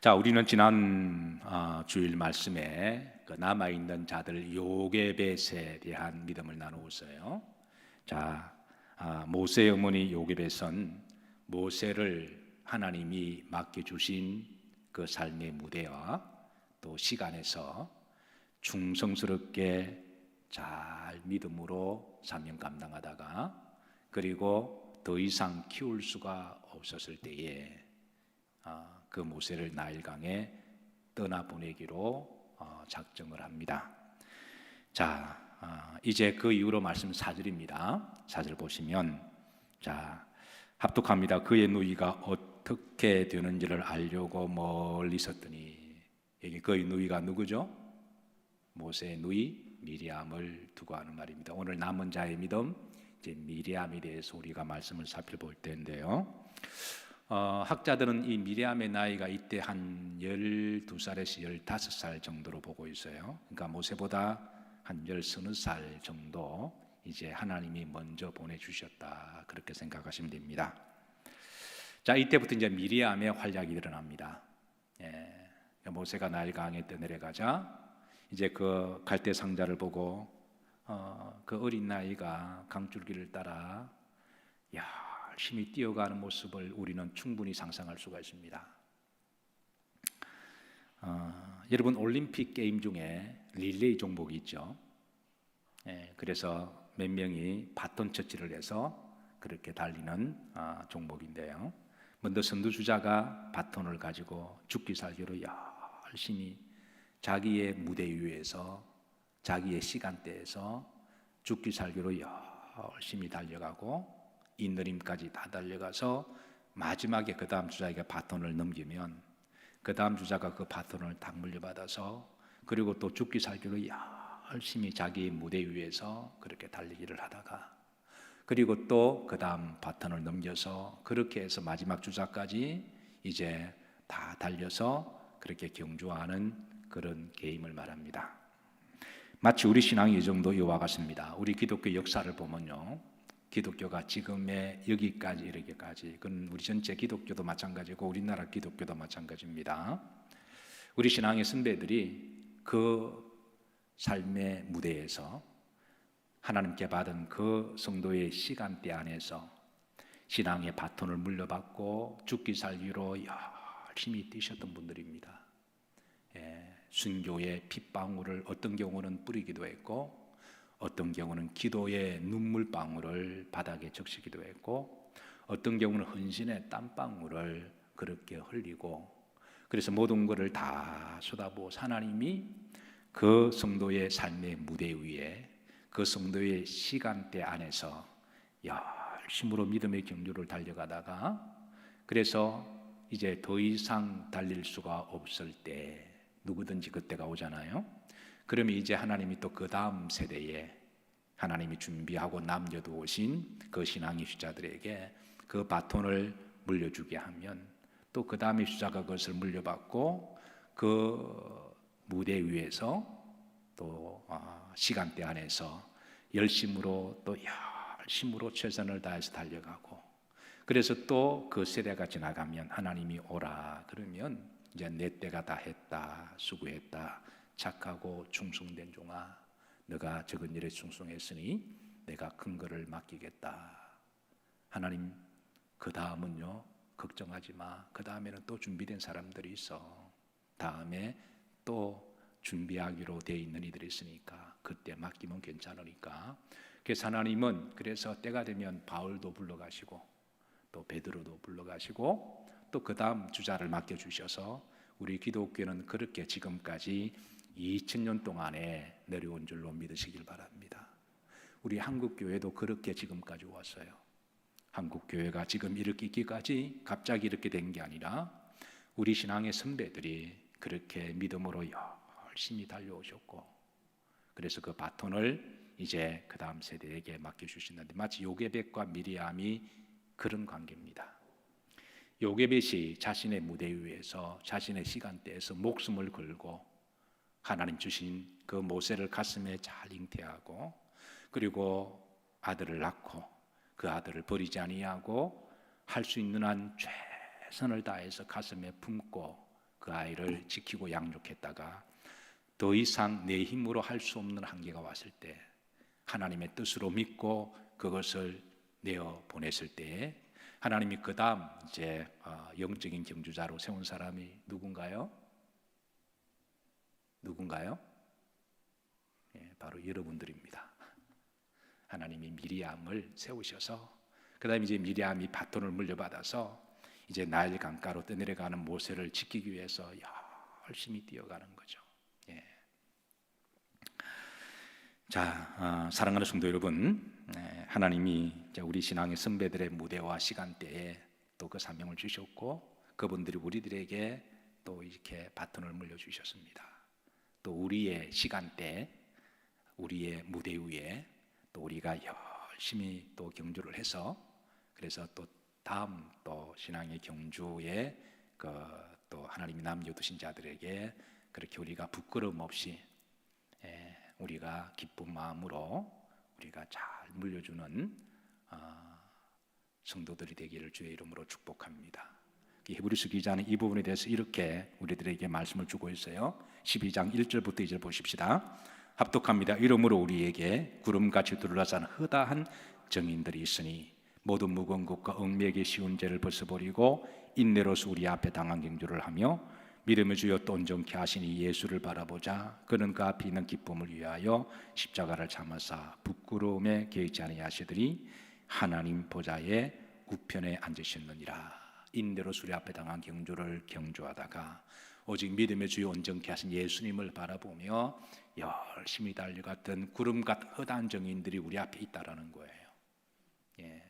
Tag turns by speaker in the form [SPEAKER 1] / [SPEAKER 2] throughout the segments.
[SPEAKER 1] 자, 우리는 지난 주일 말씀에 그 남아있는 자들 요게벳에 대한 믿음을 나누었어요. 자, 모세의 어머니 요게벳은 모세를 하나님이 맡겨주신 그 삶의 무대와 또 시간에서 충성스럽게 잘 믿음으로 사명 감당하다가 그리고 더 이상 키울 수가 없었을 때에 그 모세를 나일강에 떠나보내기로 작정을 합니다. 자, 이제 그 이후로 말씀 4절입니다. 4절 보시면 자, 합독합니다. 그의 누이가 어떻게 되는지를 알려고 멀리 있었더니, 여기 그의 누이가 누구죠? 모세의 누이 미리암을 두고 하는 말입니다. 오늘 남은 자의 믿음, 이제 미리암에 대해서 우리가 말씀을 살펴볼 텐데요. 학자들은 이 미리암의 나이가 이때 한 12살에서 15살 정도로 보고 있어요. 그러니까 모세보다 한 10살 정도 이제 하나님이 먼저 보내주셨다, 그렇게 생각하시면 됩니다. 자, 이때부터 이제 미리암의 활약이 일어납니다. 모세가 나일강에 떠내려가자 이제 그 갈대 상자를 보고 그 어린 나이가 강줄기를 따라 열심히 뛰어가는 모습을 우리는 충분히 상상할 수가 있습니다. 여러분, 올림픽 게임 중에 릴레이 종목이 있죠. 그래서 몇 명이 바톤 터치를 해서 그렇게 달리는 종목인데요. 먼저 선두주자가 바톤을 가지고 죽기 살기로 열심히 자기의 무대 위에서 자기의 시간대에서 죽기 살기로 열심히 달려가고 인내림까지 다 달려가서 마지막에 그 다음 주자에게 바톤을 넘기면 그 다음 주자가 그 바톤을 딱 물려받아서 그리고 또 죽기 살기로 열심히 자기 무대 위에서 그렇게 달리기를 하다가 그리고 또 그 다음 바톤을 넘겨서 그렇게 해서 마지막 주자까지 이제 다 달려서 그렇게 경주하는 그런 게임을 말합니다. 마치 우리 신앙이 이 정도 이와 같습니다. 우리 기독교 역사를 보면요, 기독교가 지금의 여기까지 이르기까지, 그건 우리 전체 기독교도 마찬가지고 우리나라 기독교도 마찬가지입니다. 우리 신앙의 선배들이 그 삶의 무대에서 하나님께 받은 그 성도의 시간대 안에서 신앙의 바톤을 물려받고 죽기 살기로 열심히 뛰셨던 분들입니다. 순교의 핏방울을 어떤 경우는 뿌리기도 했고 어떤 경우는 기도의 눈물방울을 바닥에 적시기도 했고 어떤 경우는 헌신의 땀방울을 그렇게 흘리고 그래서 모든 것을 다 쏟아부어 하나님이 그 성도의 삶의 무대 위에 그 성도의 시간대 안에서 열심으로 믿음의 경주를 달려가다가 그래서 이제 더 이상 달릴 수가 없을 때 누구든지 그때가 오잖아요. 그러면 이제 하나님이 또 그 다음 세대에 하나님이 준비하고 남겨두신 그 신앙의 주자들에게 그 바톤을 물려주게 하면 또 그 다음의 주자가 그것을 물려받고 그 무대 위에서 또 시간대 안에서 열심으로 또 열심으로 최선을 다해서 달려가고 그래서 또 그 세대가 지나가면 하나님이 오라 그러면 이제 내 때가 다 했다, 수고했다, 착하고 충성된 종아, 너가 적은 일에 충성했으니 내가 큰 거를 맡기겠다. 하나님, 그 다음은요, 걱정하지 마. 그 다음에는 또 준비된 사람들이 있어. 다음에 또 준비하기로 돼 있는 이들이 있으니까 그때 맡기면 괜찮으니까. 그래서 하나님은 그래서 때가 되면 바울도 불러가시고 또 베드로도 불러가시고 또 그 다음 주자를 맡겨주셔서 우리 기독교는 그렇게 지금까지 2000년 동안에 내려온 줄로 믿으시길 바랍니다. 우리 한국교회도 그렇게 지금까지 왔어요. 한국교회가 지금 이렇게 있기까지 갑자기 이렇게 된 게 아니라 우리 신앙의 선배들이 그렇게 믿음으로 열심히 달려오셨고 그래서 그 바톤을 이제 그 다음 세대에게 맡겨주신다는데 마치 요게벳과 미리암이 그런 관계입니다. 요게벳이 자신의 무대 위에서 자신의 시간대에서 목숨을 걸고 하나님 주신 그 모세를 가슴에 잘 잉태하고 그리고 아들을 낳고 그 아들을 버리지 아니하고 할 수 있는 한 최선을 다해서 가슴에 품고 그 아이를 지키고 양육했다가 더 이상 내 힘으로 할 수 없는 한계가 왔을 때 하나님의 뜻으로 믿고 그것을 내어 보냈을 때 하나님이 그 다음 이제 영적인 경주자로 세운 사람이 누군가요? 예, 바로 여러분들입니다. 하나님이 미리암을 세우셔서 그 다음에 이제 미리암이 바톤을 물려받아서 이제 나일 강가로 떠내려가는 모세를 지키기 위해서 열심히 뛰어가는 거죠. 예. 자, 사랑하는 성도 여러분, 하나님이 우리 신앙의 선배들의 무대와 시간대에 또 그 사명을 주셨고 그분들이 우리들에게 또 이렇게 바톤을 물려주셨습니다. 또 우리의 시간대, 우리의 무대 위에 또 우리가 열심히 또 경주를 해서 그래서 또 다음 또 신앙의 경주에 또 하나님이 남겨두신 자들에게 그렇게 우리가 부끄러움 없이 우리가 기쁜 마음으로 우리가 잘 물려주는 성도들이 되기를 주의 이름으로 축복합니다. 히브리서 기자는 이 부분에 대해서 이렇게 우리들에게 말씀을 주고 있어요. 12장 1절부터 2절 보십시다. 합독합니다. 이러므로 우리에게 구름같이 둘러싼 허다한 정인들이 있으니 모든 무거운 것과 얽매이기 쉬운 죄를 벗어버리고 인내로서 우리 앞에 당한 경주를 하며 믿음의 주여 또 온전케 하시니 예수를 바라보자. 그는 그 앞에 있는 기쁨을 위하여 십자가를 참으사 부끄러움에 개의치 아니하시더니 하나님 보좌의 우편에 앉으셨느니라. 인내로서 우리 앞에 당한 경주를 경주하다가 오직 믿음의 주여 온전케 하신 예수님을 바라보며 열심히 달려갔던 구름같은 허다한 정인들이 우리 앞에 있다라는 거예요. 예.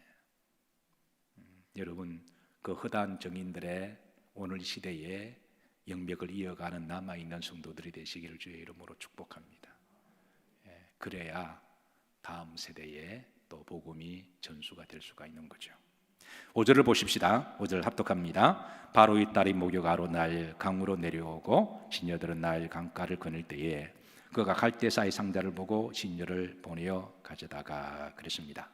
[SPEAKER 1] 여러분, 그 허다한 정인들의 오늘 시대에 영맥을 이어가는 남아있는 성도들이 되시기를 주의 이름으로 축복합니다. 예. 그래야 다음 세대에 또 복음이 전수가 될 수가 있는 거죠. 5절을 보십시다. 5절 합독합니다. 바로 이 딸이 목욕하러 나일 강으로 내려오고 시녀들은 나일 강가를 거닐 때에 그가 갈대사의 상자를 보고 시녀를 보내어 가져다가 그랬습니다.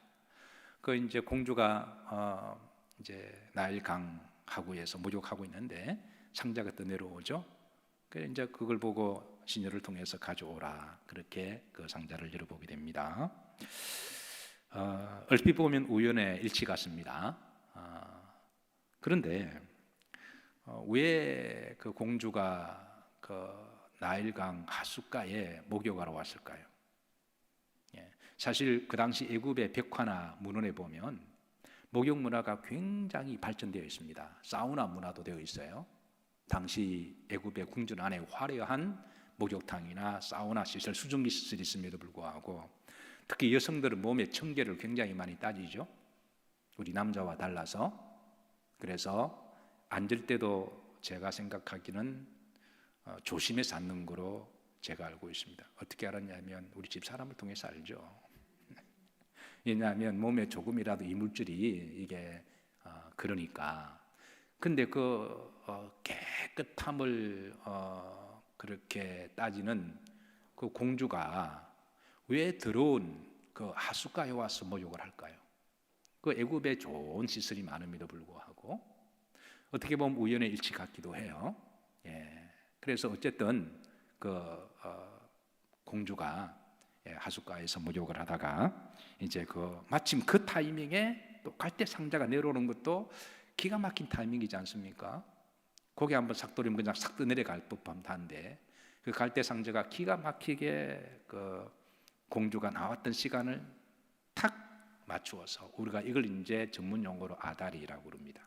[SPEAKER 1] 그 이제 공주가 이제 나일 강 하구에서 목욕하고 있는데 상자가 또 내려오죠. 그래서 이제 그걸 보고 시녀를 통해서 가져오라. 그렇게 그 상자를 열어보게 됩니다. 얼핏 보면 우연의 일치 같습니다. 그런데 왜 그 공주가 그 나일강 하숫가에 목욕하러 왔을까요? 예, 사실 그 당시 애굽의 벽화나 문헌에 보면 목욕 문화가 굉장히 발전되어 있습니다. 사우나 문화도 되어 있어요. 당시 애굽의 궁전 안에 화려한 목욕탕이나 사우나 시설, 수증기 시설이 있음에도 불구하고 특히 여성들은 몸의 청결을 굉장히 많이 따지죠. 우리 남자와 달라서. 그래서 앉을 때도 제가 생각하기는 조심해서 앉는 거로 제가 알고 있습니다. 어떻게 알았냐면 우리 집 사람을 통해서 알죠. 왜냐하면 몸에 조금이라도 이물질이 이게 그러니까. 근데 그 깨끗함을 그렇게 따지는 그 공주가 왜 더러운 그 하숫가에 와서 목욕을 할까요? 그 애굽에 좋은 시설이 많음에도 불구하고 어떻게 보면 우연의 일치 같기도 해요. 예. 그래서 어쨌든 그 공주가 하숫가에서 목욕을 하다가 이제 그 마침 그 타이밍에 또 갈대 상자가 내려오는 것도 기가 막힌 타이밍이지 않습니까? 거기 한번 싹 돌리면 그냥 싹 떠내려갈 법한 한데 그 갈대 상자가 기가 막히게 그 공주가 나왔던 시간을 탁 맞추어서 우리가 이걸 이제 전문 용어로 아다리라고 부릅니다.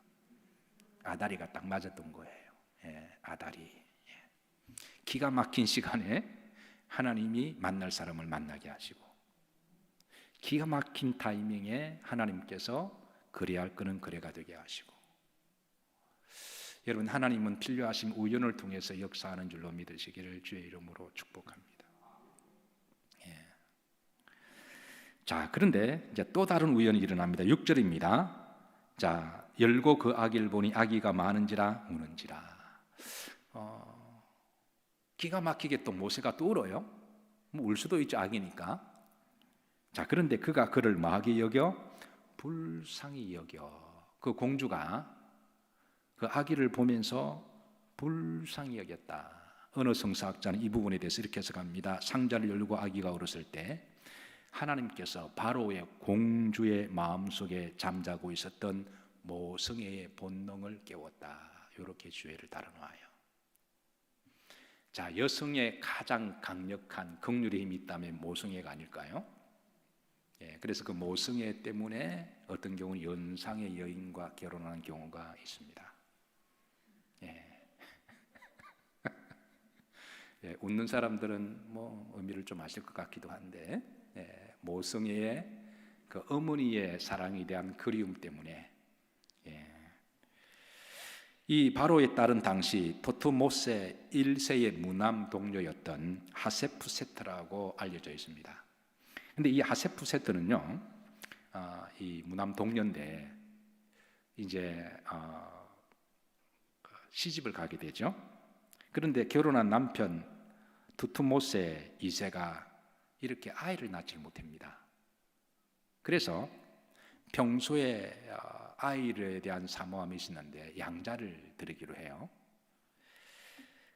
[SPEAKER 1] 아다리가 딱 맞았던 거예요. 예, 아다리. 예. 기가 막힌 시간에 하나님이 만날 사람을 만나게 하시고 기가 막힌 타이밍에 하나님께서 그래할 그는 그래가 되게 하시고 여러분 하나님은 필요하신 우연을 통해서 역사하는 줄로 믿으시기를 주의 이름으로 축복합니다. 자, 그런데 이제 또 다른 우연이 일어납니다. 6절입니다. 자, 열고 그 아기를 보니 아기가 많은지라 우는지라. 기가 막히게 또 모세가 또 울어요. 뭐 울 수도 있죠, 아기니까. 자, 그런데 그가 그를 뭐하게 여겨? 불쌍히 여겨. 그 공주가 그 아기를 보면서 불쌍히 여겼다. 어느 성사학자는 이 부분에 대해서 이렇게 해석합니다. 상자를 열고 아기가 울었을 때 하나님께서 바로의 공주의 마음속에 잠자고 있었던 모성애의 본능을 깨웠다. 이렇게 주의를 달아놓아요. 자, 여성의 가장 강력한 긍휼의 힘이 있다면 모성애가 아닐까요? 그래서 그 모성애 때문에 어떤 경우는 연상의 여인과 결혼하는 경우가 있습니다. 웃는 사람들은 뭐 의미를 좀 아실 것 같기도 한데, 모성애의 그 어머니의 사랑에 대한 그리움 때문에, 이 바로의 딸은 당시 토트모세 1세의 무남 동료였던 하세푸세트라고 알려져 있습니다. 근데 이 하세푸세트는요, 이 무남 동료인데 이제 시집을 가게 되죠. 그런데 결혼한 남편 투트모세 2세가 이렇게 아이를 낳지 못합니다. 그래서 평소에 아이에 대한 사모함이 있었는데 양자를 드리기로 해요.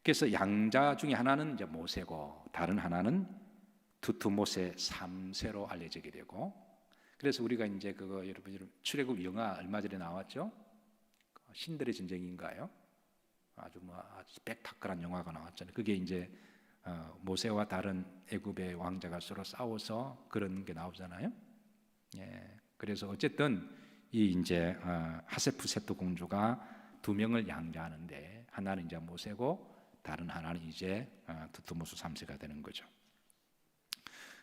[SPEAKER 1] 그래서 양자 중에 하나는 이제 모세고 다른 하나는 투트모세 3세로 알려지게 되고, 그래서 우리가 이제 그거 여러분 출애굽 영화 얼마 전에 나왔죠? 신들의 전쟁인가요? 아주 스펙타클한 영화가 나왔잖아요. 그게 이제 모세와 다른 애굽의 왕자가 서로 싸워서 그런 게 나오잖아요. 그래서 어쨌든 이 이제 하세푸세트 공주가 두 명을 양자하는데 하나는 이제 모세고 다른 하나는 이제 투트모스 3세가 되는 거죠.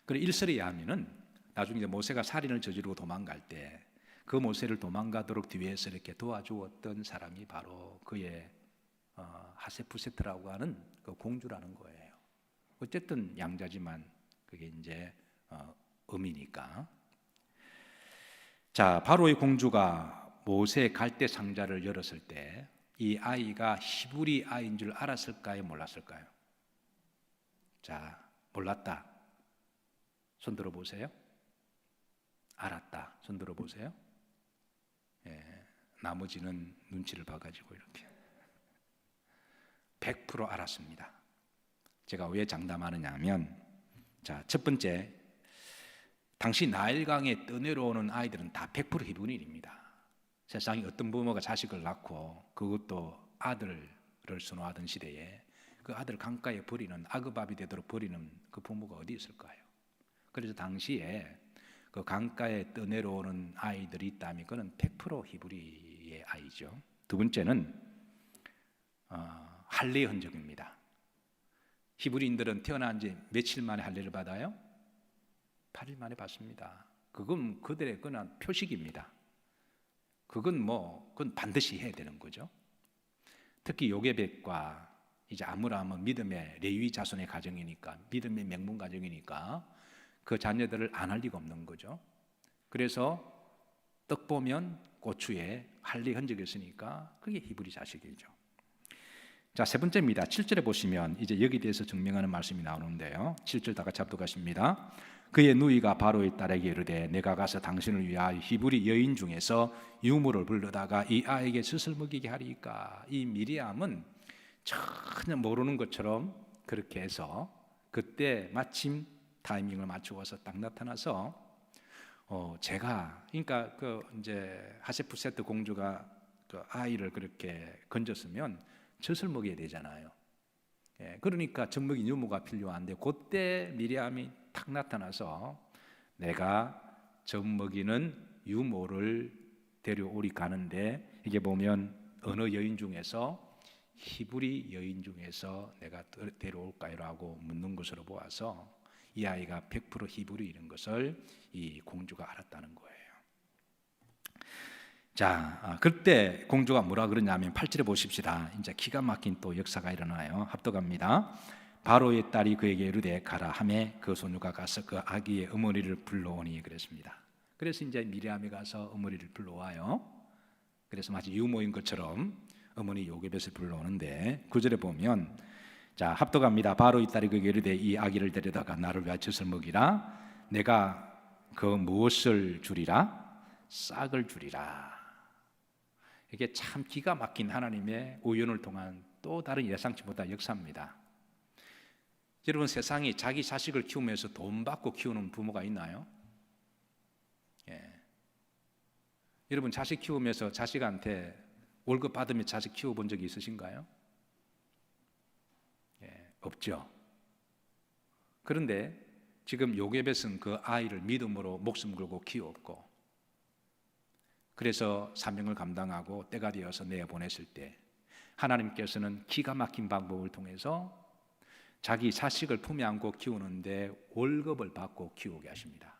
[SPEAKER 1] 그리고 일설에 의하면은 나중에 이제 모세가 살인을 저지르고 도망갈 때 그 모세를 도망가도록 뒤에서 이렇게 도와주었던 사람이 바로 그의 하세푸세트라고 하는 그 공주라는 거예요. 어쨌든 양자지만 그게 이제 음이니까. 자, 바로의 공주가 모세의 갈대 상자를 열었을 때 이 아이가 히브리 아이인 줄 알았을까요? 몰랐을까요? 자, 몰랐다. 손 들어보세요. 알았다. 손 들어보세요. 나머지는 눈치를 봐가지고 이렇게 100% 알았습니다. 제가 왜 장담하느냐 하면, 자, 첫 번째, 당시 나일강에 떠내려오는 아이들은 다 100% 히브리인입니다. 세상에 어떤 부모가 자식을 낳고 그것도 아들을 선호하던 시대에 그 아들을 강가에 버리는, 아그밥이 되도록 버리는 그 부모가 어디 있을까요? 그래서 당시에 그 강가에 떠내려오는 아이들이 있다면 그는 100% 히브리의 아이죠. 두 번째는 할례의 흔적입니다. 히브리인들은 태어난 지 며칠 만에 할례를 받아요? 8일 만에 받습니다. 그건 그들의 그냥 표식입니다. 그건 반드시 해야 되는 거죠. 특히 요게벳과 이제 아므라함은 믿음의 레위 자손의 가정이니까, 믿음의 명문 가정이니까 그 자녀들을 안 할 리가 없는 거죠. 그래서 떡 보면 고추에 할례 흔적이 있으니까 그게 히브리 자식이죠. 자, 세 번째입니다. 7절에 보시면 이제 여기 대해서 증명하는 말씀이 나오는데요. 7절 다 같이 합독하십니다. 그의 누이가 바로의 딸에게 이르되 내가 가서 당신을 위하여 히브리 여인 중에서 유모를 불러다가 이 아이에게 젖을 먹이게 하리까. 이 미리암은 전혀 모르는 것처럼 그렇게 해서 그때 마침 타이밍을 맞추어서 딱 나타나서 제가, 그러니까 그 이제 하세푸세트 공주가 그 아이를 그렇게 건졌으면 젖을 먹여야 되잖아요. 그러니까 젖먹인 유모가 필요한데 그때 미리암이 탁 나타나서 내가 젖먹이는 유모를 데려오리 가는데, 이게 보면 어느 여인 중에서 히브리 여인 중에서 내가 데려올까요라고 묻는 것으로 보아서 이 아이가 100% 히브리인 것을 이 공주가 알았다는 거예요. 자, 그때 공주가 뭐라 그러냐면 8절에 보십시다. 이제 기가 막힌 또 역사가 일어나요. 합독합니다. 바로의 딸이 그에게 이르되 가라 하매 그 소녀가 가서 그 아기의 어머니를 불러오니 그랬습니다. 그래서 이제 미리암이 가서 어머니를 불러와요. 그래서 마치 유모인 것처럼 어머니 요게벳을 불러오는데 9절에 보면, 자, 합독합니다. 바로의 딸이 그에게 이르되 이 아기를 데려다가 나를 위하여 젖을 먹이라. 내가 그 무엇을 주리라? 싹을 주리라. 이게 참 기가 막힌 하나님의 우연을 통한 또 다른 예상치 못한 역사입니다. 여러분, 세상에 자기 자식을 키우면서 돈 받고 키우는 부모가 있나요? 예. 여러분, 자식 키우면서 자식한테 월급 받으며 자식 키워본 적이 있으신가요? 예, 없죠. 그런데 지금 요게벳은 그 아이를 믿음으로 목숨 걸고 키웠고, 그래서 사명을 감당하고 때가 되어서 내보냈을 때 하나님께서는 기가 막힌 방법을 통해서 자기 자식을 품에 안고 키우는데 월급을 받고 키우게 하십니다.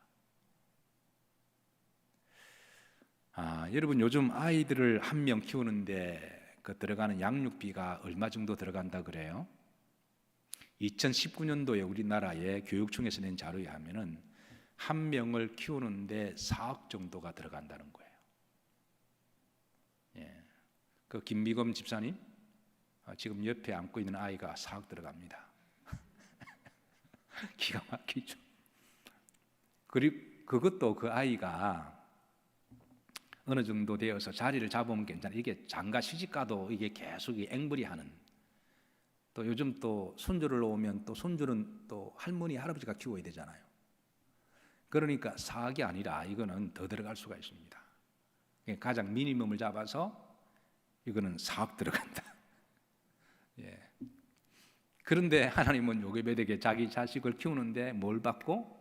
[SPEAKER 1] 여러분, 요즘 아이들을 한 명 키우는데 그 들어가는 양육비가 얼마 정도 들어간다 그래요? 2019년도에 우리나라의 교육청에서 낸 자료에 하면은 한 명을 키우는데 4억 정도가 들어간다는 거예요. 예. 그 김미검 집사님, 지금 옆에 안고 있는 아이가 4억 들어갑니다. 기가 막히죠. 그리고 그것도 그 아이가 어느 정도 되어서 자리를 잡으면 괜찮아. 이게 장가 시집가도 이게 계속 앵벌이 하는. 또 요즘 또 손주를 놓으면 또 손주는 또 할머니 할아버지가 키워야 되잖아요. 그러니까 4억이 아니라 이거는 더 들어갈 수가 있습니다. 가장 미니멈을 잡아서 이거는 4억 들어간다. 예. 그런데 하나님은 요게벳에게 자기 자식을 키우는데 뭘 받고?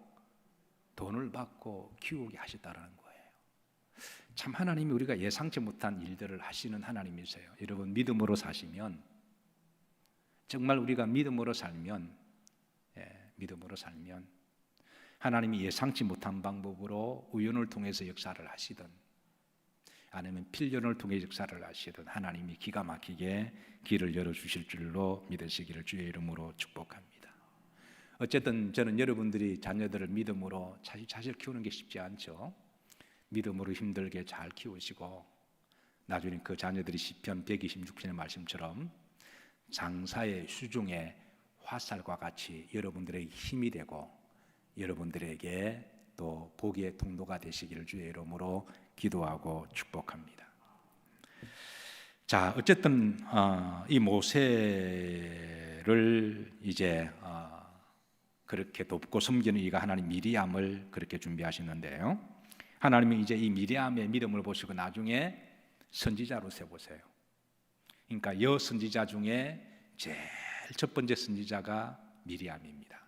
[SPEAKER 1] 돈을 받고 키우게 하셨다라는 거예요. 참 하나님이 우리가 예상치 못한 일들을 하시는 하나님이세요. 여러분, 믿음으로 사시면, 정말 우리가 믿음으로 살면, 믿음으로 살면 하나님이 예상치 못한 방법으로 우연을 통해서 역사를 하시든 아니면 필연을 통해 역사를 하시든 하나님이 기가 막히게 길을 열어주실 줄로 믿으시기를 주의 이름으로 축복합니다. 어쨌든 저는 여러분들이 자녀들을 믿음으로 자식을 키우는 게 쉽지 않죠. 믿음으로 힘들게 잘 키우시고 나중에 그 자녀들이 시편 126편의 말씀처럼 장사의 수중에 화살과 같이 여러분들에게 힘이 되고 여러분들에게 또 복의 통로가 되시기를 주의 이름으로 기도하고 축복합니다. 자, 어쨌든 이 모세를 이제 그렇게 돕고 섬기는 이가 하나님 미리암을 그렇게 준비하시는데요. 하나님이 이제 이 미리암의 믿음을 보시고 나중에 선지자로 세우세요. 그러니까 여선지자 중에 제일 첫 번째 선지자가 미리암입니다.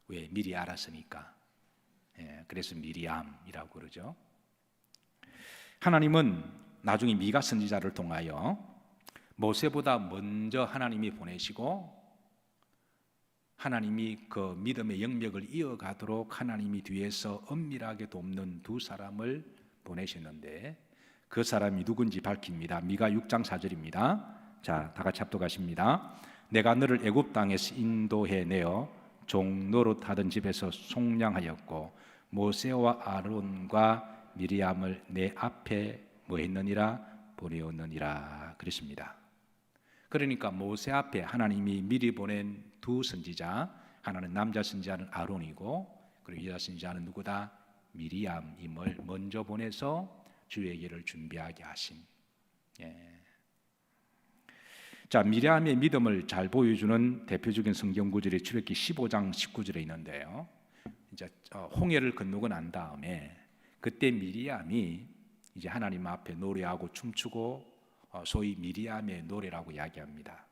[SPEAKER 1] 왜? 미리 알았으니까. 그래서 미리암이라고 그러죠. 하나님은 나중에 미가 선지자를 통하여 모세보다 먼저 하나님이 보내시고 하나님이 그 믿음의 영역을 이어가도록 하나님이 뒤에서 엄밀하게 돕는 두 사람을 보내셨는데 그 사람이 누군지 밝힙니다. 미가 6장 4절입니다. 자, 다 같이 합독하십니다. 내가 너를 애굽 땅에서 인도해 내어 종 노릇하던 집에서 속량하였고 모세와 아론과 미리암을 내 앞에 뭐했느니라 보내었느니라 그랬습니다. 그러니까 모세 앞에 하나님이 미리 보낸 두 선지자, 하나는 남자 선지자는 아론이고 그리고 여자 선지자는 누구다? 미리암임을 먼저 보내서 주의 길을 준비하게 하신. 자, 미리암의 믿음을 잘 보여주는 대표적인 성경 구절이 출애굽기 15장 19절에 있는데요. 이제 홍해를 건너고 난 다음에 그때 미리암이 이제 하나님 앞에 노래하고 춤추고 소위 미리암의 노래라고 이야기합니다.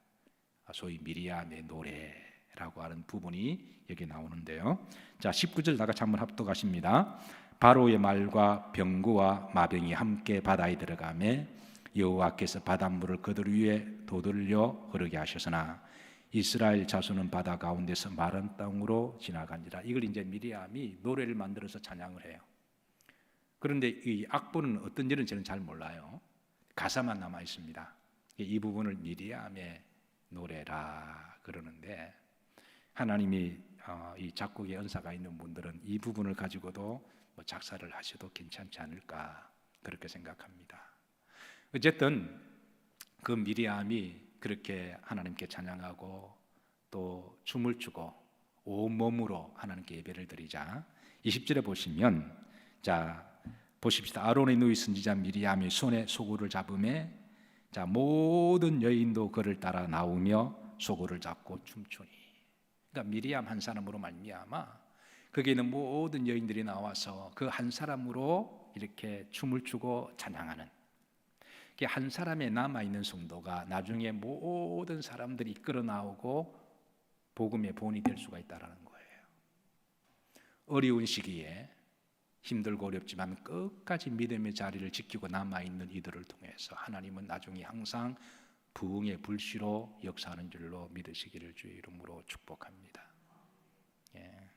[SPEAKER 1] 소위 미리암의 노래라고 하는 부분이 여기 나오는데요. 자, 19절 다 같이 한번 합독하십니다. 바로의 말과 병거와 마병이 함께 바다에 들어가매 여호와께서 바닷물을 그들 위에 도들려 흐르게 하셨으나 이스라엘 자손은 바다 가운데서 마른 땅으로 지나간지라. 이걸 이제 미리암이 노래를 만들어서 찬양을 해요. 그런데 이 악보는 어떤지는 저는 잘 몰라요. 가사만 남아 있습니다. 이 부분을 미리암의 노래라 그러는데 하나님이 이 작곡의 은사가 있는 분들은 이 부분을 가지고도 뭐 작사를 하셔도 괜찮지 않을까 그렇게 생각합니다. 어쨌든 그 미리암이 그렇게 하나님께 찬양하고 또 춤을 추고 온몸으로 하나님께 예배를 드리자 20절에 보시면 자 보십시다. 아론의 누이 선지자 미리암이 손에 소구를 잡음에 자, 모든 여인도 그를 따라 나오며 소고를 잡고 춤추니. 그러니까 미리암 한 사람으로 말미암아 거기에 있는 모든 여인들이 나와서 그 한 사람으로 이렇게 춤을 추고 찬양하는, 한 사람의 남아있는 성도가 나중에 모든 사람들이 이끌어 나오고 복음의 본이 될 수가 있다는 거예요. 어려운 시기에 힘들고 어렵지만 끝까지 믿음의 자리를 지키고 남아있는 이들을 통해서 하나님은 나중에 항상 부흥의 불씨로 역사하는 줄로 믿으시기를 주의 이름으로 축복합니다. 예.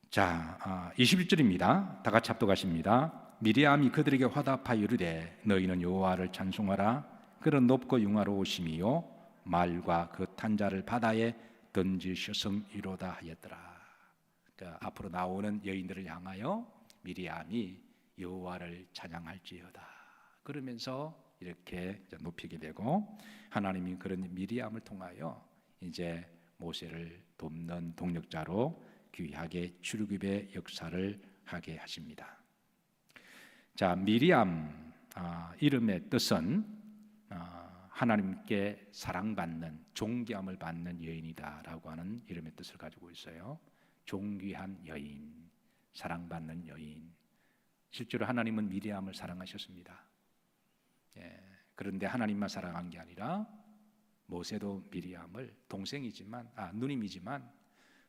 [SPEAKER 1] 자, 21절입니다. 다 같이 합독하십니다. 미리암이 그들에게 화답하여 이르되 너희는 여호와를 찬송하라. 그는 높고 융화로우심이요 말과 그 탄 자를 바다에 던지셨음이로다 하였더라. 그러니까 앞으로 나오는 여인들을 향하여 미리암이 여호와를 찬양할지어다 그러면서 이렇게 높이게 되고, 하나님이 그런 미리암을 통하여 이제 모세를 돕는 동력자로 귀하게 출애굽의 역사를 하게 하십니다. 자, 미리암 이름의 뜻은 하나님께 사랑받는, 존귀함을 받는 여인이다라고 하는 이름의 뜻을 가지고 있어요. 존귀한 여인, 사랑받는 여인. 실제로 하나님은 미리암을 사랑하셨습니다. 예, 그런데 하나님만 사랑한 게 아니라 모세도 미리암을 동생이지만 누님이지만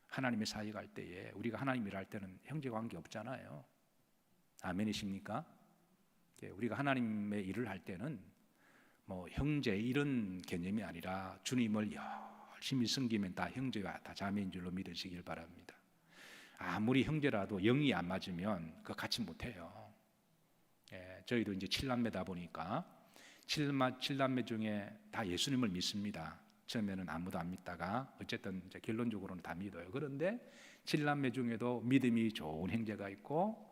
[SPEAKER 1] 하나님의 사이가 할 때에, 우리가 하나님이라 할 때는 형제 관계 없잖아요. 아멘이십니까? 예, 우리가 하나님의 일을 할 때는 뭐 형제 이런 개념이 아니라 주님을 열심히 섬기면 다 형제와 다 자매인 줄로 믿으시길 바랍니다. 아무리 형제라도 영이 안 맞으면 그거 같이 못해요. 예, 저희도 이제 7남매다 보니까 7남매 중에 다 예수님을 믿습니다. 처음에는 아무도 안 믿다가 어쨌든 이제 결론적으로는 다 믿어요. 그런데 7남매 중에도 믿음이 좋은 형제가 있고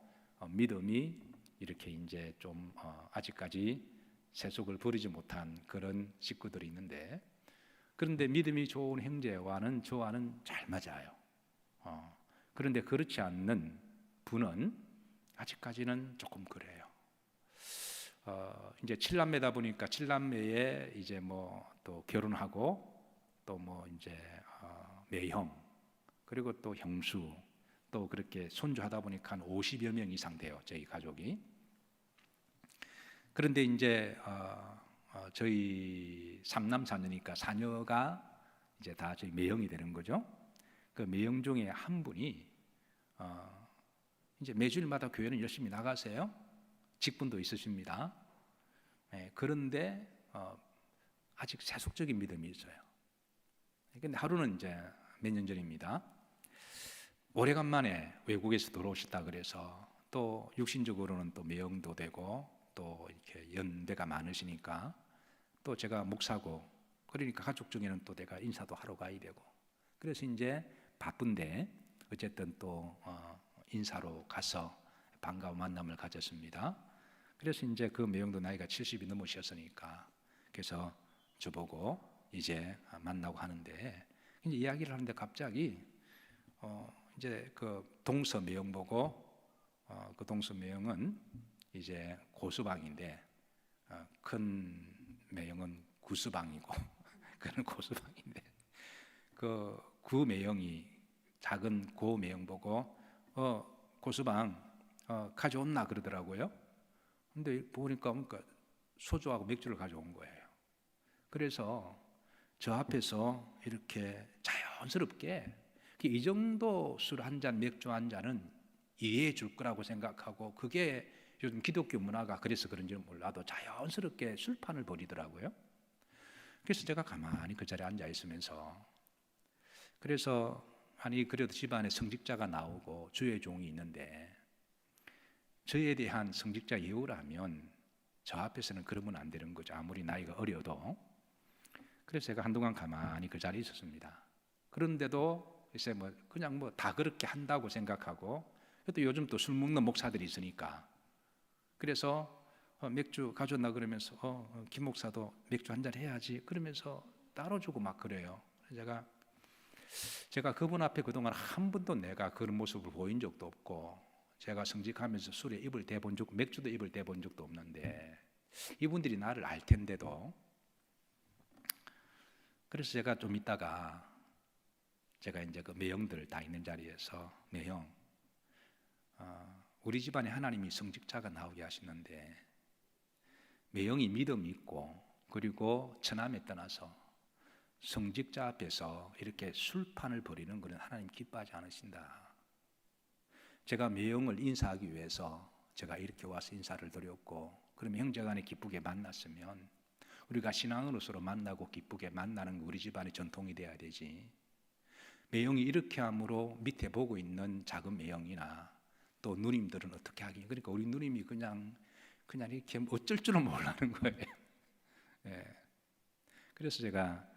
[SPEAKER 1] 믿음이 이렇게 이제 좀 아직까지 세속을 버리지 못한 그런 식구들이 있는데, 그런데 믿음이 좋은 형제와는 저와는 잘 맞아요. 그런데 그렇지 않는 분은 아직까지는 조금 그래요. 이제 7남매다 보니까 7남매에 이제 뭐 또 결혼하고 또 뭐 이제 매형, 그리고 또 형수, 또 그렇게 손주하다 보니까 한 50여 명 이상 돼요, 저희 가족이. 그런데 이제 저희 3남 4녀니까 4녀가 이제 다 저희 매형이 되는 거죠. 그 매형 중에 한 분이 이제 매주일마다 교회는 열심히 나가세요. 직분도 있으십니다. 네, 그런데 아직 세속적인 믿음이 있어요. 근데 하루는 이제 몇 년 전입니다. 오래간만에 외국에서 돌아오셨다 그래서 또 육신적으로는 또 매형도 되고 또 이렇게 연배가 많으시니까 또 제가 목사고 그러니까 가족 중에는 또 내가 인사도 하러 가야 되고, 그래서 이제 바쁜데 어쨌든 또 인사로 가서 반가운 만남을 가졌습니다. 그래서 이제 그 매형도 나이가 70이 넘으셨으니까 그래서 저보고 이제 만나고 하는데, 이제 이야기를 하는데 갑자기 이제 그 동서 매형 보고 그 동서 매형은 이제 고수방인데 큰 매형은 구수방이고 그는 고수방인데 그 구매형이 작은 고매형 보고 고수방 가져온나 그러더라고요. 근데 보니까 소주하고 맥주를 가져온 거예요. 그래서 저 앞에서 이렇게 자연스럽게 이 정도 술 한 잔, 맥주 한 잔은 이해해 줄 거라고 생각하고, 그게 요즘 기독교 문화가 그래서 그런지는 몰라도 자연스럽게 술판을 벌이더라고요. 그래서 제가 가만히 그 자리에 앉아 있으면서, 그래서 아니 그래도 집안에 성직자가 나오고 주의 종이 있는데 저에 대한 성직자 예우라면 저 앞에서는 그러면 안 되는 거죠. 아무리 나이가 어려도. 그래서 제가 한동안 가만히 그 자리에 있었습니다. 그런데도 글쎄 뭐 그냥 뭐 다 그렇게 한다고 생각하고, 또 요즘 또 술 먹는 목사들이 있으니까 그래서 맥주 가져온다 그러면서 김 목사도 맥주 한 잔 해야지 그러면서 따라주고 막 그래요. 제가 그분 앞에 그동안 한 번도 내가 그런 모습을 보인 적도 없고, 제가 성직하면서 술에 입을 대본 적, 맥주도 입을 대본 적도 없는데 이분들이 나를 알 텐데도. 그래서 제가 좀 있다가 제가 이제 그 매형들 다 있는 자리에서 매형, 우리 집안에 하나님이 성직자가 나오게 하시는데 매형이 믿음이 있고 그리고 처남에 떠나서 성직자 앞에서 이렇게 술판을 벌이는 것은 하나님 기뻐하지 않으신다. 제가 매형을 인사하기 위해서 제가 이렇게 와서 인사를 드렸고, 그러면 형제간에 기쁘게 만났으면 우리가 신앙으로 서로 만나고 기쁘게 만나는 거 우리 집안의 전통이 돼야 되지. 매형이 이렇게 함으로 밑에 보고 있는 작은 매형이나 또 누님들은 어떻게 하겠냐. 그러니까 우리 누님이 그냥 이렇게 어쩔 줄은 모르는 거예요. 예. 그래서 제가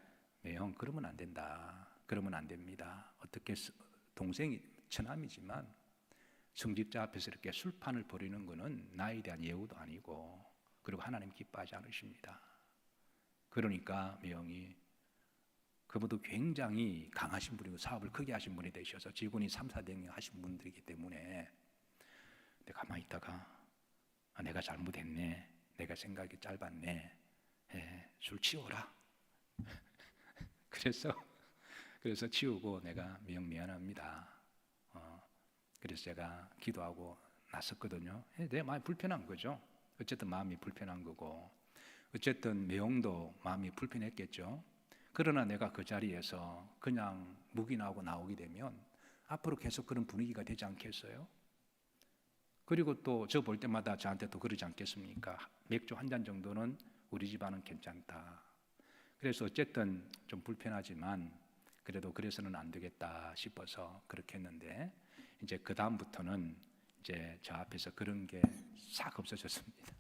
[SPEAKER 1] 매형 그러면 안 된다. 그러면 안 됩니다. 어떻게 동생이 처남이지만 성직자 앞에서 이렇게 술판을 벌이는 것은 나에 대한 예우도 아니고 그리고 하나님 기뻐하지 않으십니다. 그러니까 매형이 그분도 굉장히 강하신 분이고 사업을 크게 하신 분이 되셔서 직원이 3, 400명 하신 분들이기 때문에 내가 가만히 있다가 내가 잘못했네. 내가 생각이 짧았네. 술 치워라. 그래서 치우고 내가 매형 미안합니다. 그래서 제가 기도하고 나섰거든요. 내 마음이 불편한 거죠. 어쨌든 마음이 불편한 거고 어쨌든 매형도 마음이 불편했겠죠. 그러나 내가 그 자리에서 그냥 묵인하고 나오게 되면 앞으로 계속 그런 분위기가 되지 않겠어요? 그리고 또 저 볼 때마다 저한테 또 그러지 않겠습니까? 맥주 한 잔 정도는 우리 집안은 괜찮다. 그래서 어쨌든 좀 불편하지만 그래도 그래서는 안 되겠다 싶어서 그렇게 했는데 이제 그 다음부터는 이제 저 앞에서 그런 게 싹 없어졌습니다.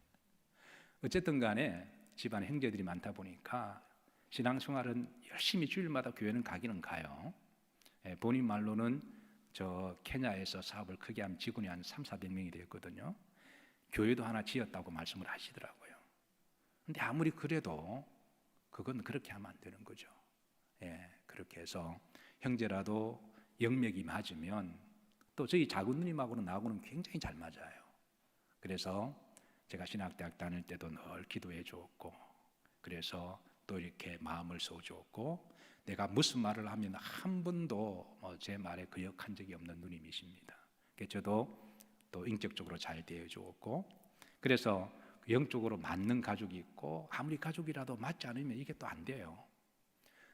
[SPEAKER 1] 어쨌든 간에 집안에 형제들이 많다 보니까 신앙생활은 열심히 주일마다 교회는 가기는 가요. 본인 말로는 저 케냐에서 사업을 크게 한 직원이 한 3, 400명이 되었거든요. 교회도 하나 지었다고 말씀을 하시더라고요. 근데 아무리 그래도 그건 그렇게 하면 안 되는 거죠. 그렇게 해서 형제라도 영맥이 맞으면 또 저희 작은 누님하고는 나하고는 굉장히 잘 맞아요. 그래서 제가 신학대학 다닐 때도 늘 기도해 주었고 그래서 또 이렇게 마음을 써 주었고 내가 무슨 말을 하면 한 번도 제 말에 거역한 적이 없는 누님이십니다. 저도 또 인격적으로 잘 대해 주었고 그래서 영적으로 맞는 가족이 있고 아무리 가족이라도 맞지 않으면 이게 또 안 돼요.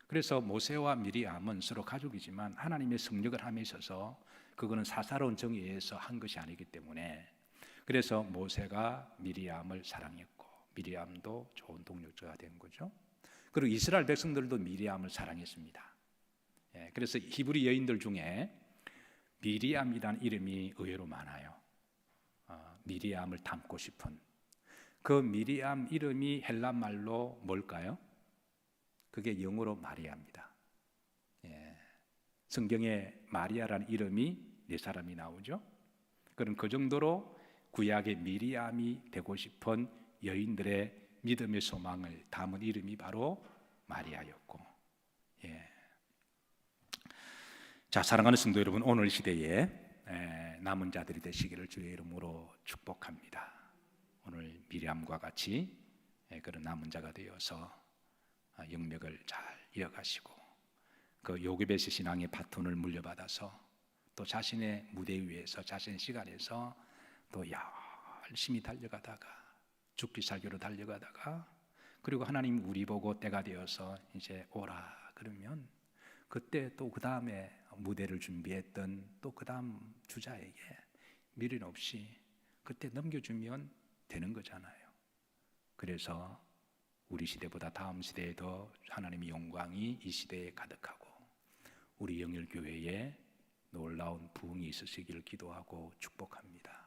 [SPEAKER 1] 그래서 모세와 미리암은 서로 가족이지만 하나님의 성령을 함에 있어서 그거는 사사로운 정의에 의해서 한 것이 아니기 때문에 그래서 모세가 미리암을 사랑했고 미리암도 좋은 동력자가 된 거죠. 그리고 이스라엘 백성들도 미리암을 사랑했습니다. 그래서 히브리 여인들 중에 미리암이라는 이름이 의외로 많아요. 미리암을 닮고 싶은 그 미리암 이름이 헬라 말로 뭘까요? 그게 영어로 마리아입니다. 성경에 마리아라는 이름이 4사람이 나오죠. 그럼 그 정도로 구약의 미리암이 되고 싶은 여인들의 믿음의 소망을 담은 이름이 바로 마리아였고, 자 사랑하는 성도 여러분, 오늘 시대에 남은 자들이 되시기를 주의 이름으로 축복합니다. 오늘 미리암과 같이 그런 남은 자가 되어서 영맥을 잘 이어가시고 그 요괴베스 신앙의 바톤을 물려받아서 또 자신의 무대 위에서 자신의 시간에서 또 열심히 달려가다가 죽기 살기로 달려가다가 그리고 하나님 우리 보고 때가 되어서 이제 오라 그러면 그때 또 그 다음에 무대를 준비했던 또 그 다음 주자에게 미련 없이 그때 넘겨주면 되는 거잖아요. 그래서 우리 시대보다 다음 시대에도 하나님의 영광이 이 시대에 가득하고 우리 영일교회에 놀라운 부흥이 있으시기를 기도하고 축복합니다.